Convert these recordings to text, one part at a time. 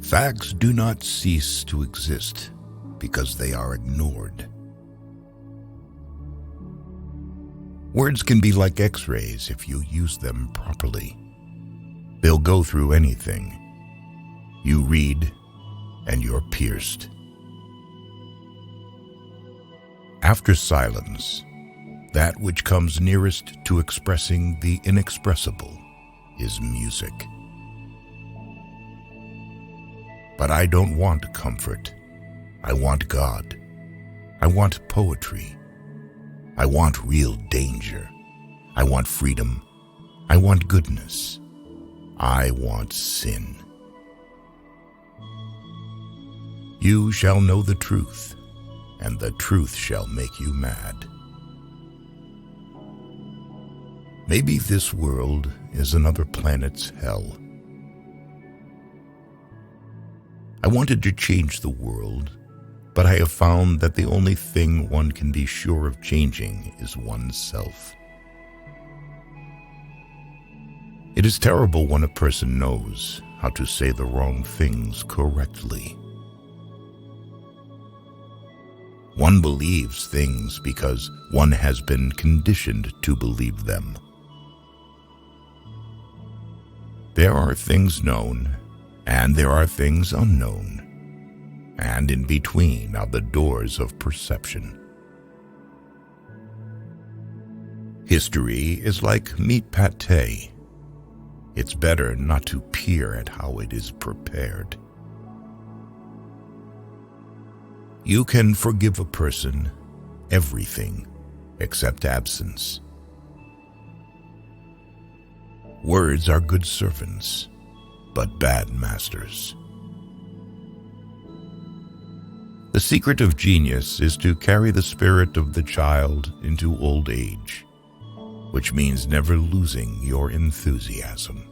Facts do not cease to exist because they are ignored. Words can be like X-rays if you use them properly. They'll go through anything. You read, and you're pierced. After silence, that which comes nearest to expressing the inexpressible is music. But I don't want comfort. I want God. I want poetry. I want real danger. I want freedom. I want goodness. I want sin. You shall know the truth, and the truth shall make you mad. Maybe this world is another planet's hell. I wanted to change the world, but I have found that the only thing one can be sure of changing is oneself. It is terrible when a person knows how to say the wrong things correctly. One believes things because one has been conditioned to believe them. There are things known, and there are things unknown, and in between are the doors of perception. History is like meat pâté. It's better not to peer at how it is prepared. You can forgive a person everything except absence. Words are good servants, but bad masters. The secret of genius is to carry the spirit of the child into old age, which means never losing your enthusiasm.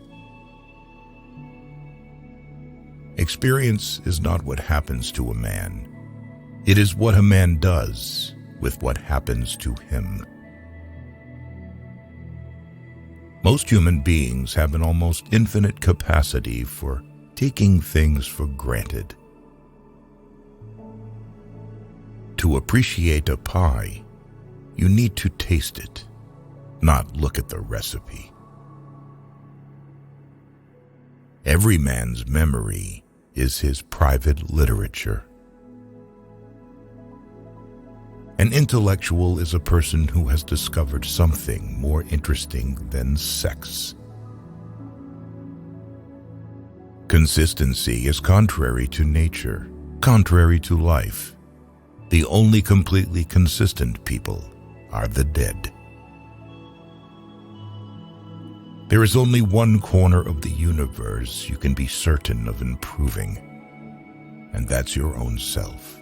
Experience is not what happens to a man. It is what a man does with what happens to him. Most human beings have an almost infinite capacity for taking things for granted. To appreciate a pie, you need to taste it, not look at the recipe. Every man's memory is his private literature. An intellectual is a person who has discovered something more interesting than sex. Consistency is contrary to nature, contrary to life. The only completely consistent people are the dead. There is only one corner of the universe you can be certain of improving, and that's your own self.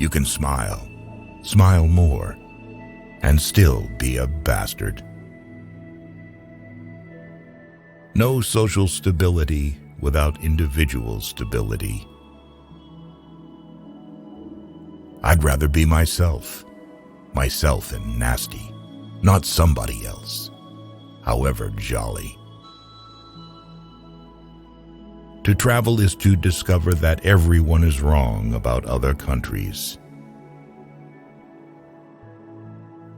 You can smile more, and still be a bastard. No social stability without individual stability. I'd rather be myself and nasty, not somebody else, however jolly. To travel is to discover that everyone is wrong about other countries.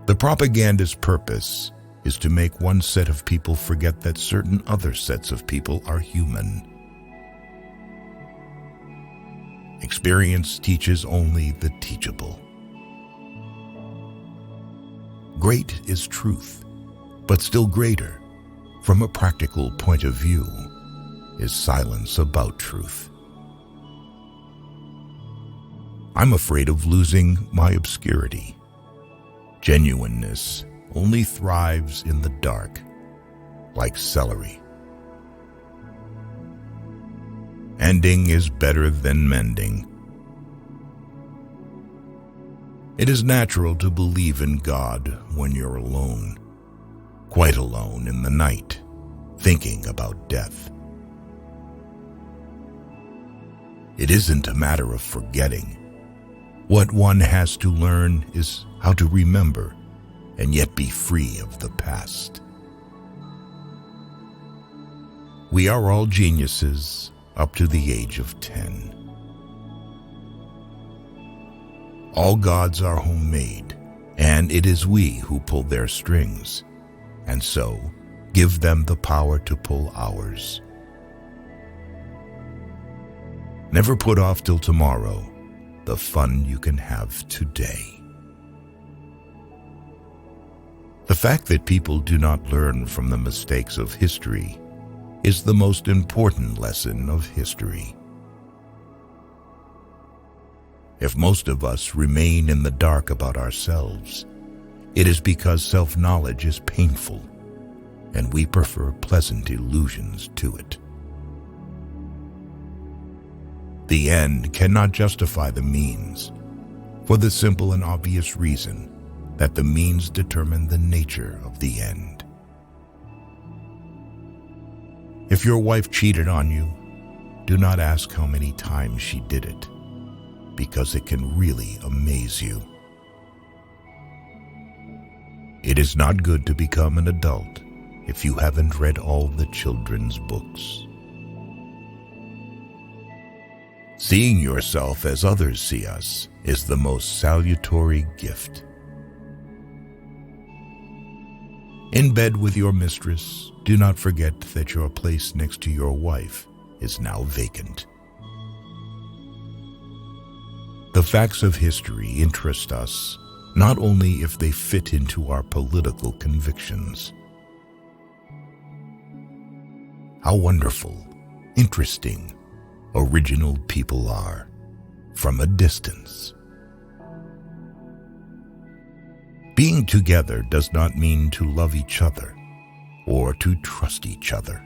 The propagandist's purpose is to make one set of people forget that certain other sets of people are human. Experience teaches only the teachable. Great is truth, but still greater, from a practical point of view, is silence about truth. I'm afraid of losing my obscurity. Genuineness only thrives in the dark, like celery. Ending is better than mending. It is natural to believe in God when you're alone, quite alone in the night, thinking about death. It isn't a matter of forgetting. What one has to learn is how to remember and yet be free of the past. We are all geniuses up to the age of 10. All gods are homemade, and it is we who pull their strings, and so give them the power to pull ours. Never put off till tomorrow the fun you can have today. The fact that people do not learn from the mistakes of history is the most important lesson of history. If most of us remain in the dark about ourselves, it is because self-knowledge is painful, and we prefer pleasant illusions to it. The end cannot justify the means, for the simple and obvious reason that the means determine the nature of the end. If your wife cheated on you, do not ask how many times she did it, because it can really amaze you. It is not good to become an adult if you haven't read all the children's books. Seeing yourself as others see us is the most salutary gift. In bed with your mistress, do not forget that your place next to your wife is now vacant. The facts of history interest us not only if they fit into our political convictions. How wonderful, interesting, original people are from a distance. Being together does not mean to love each other or to trust each other.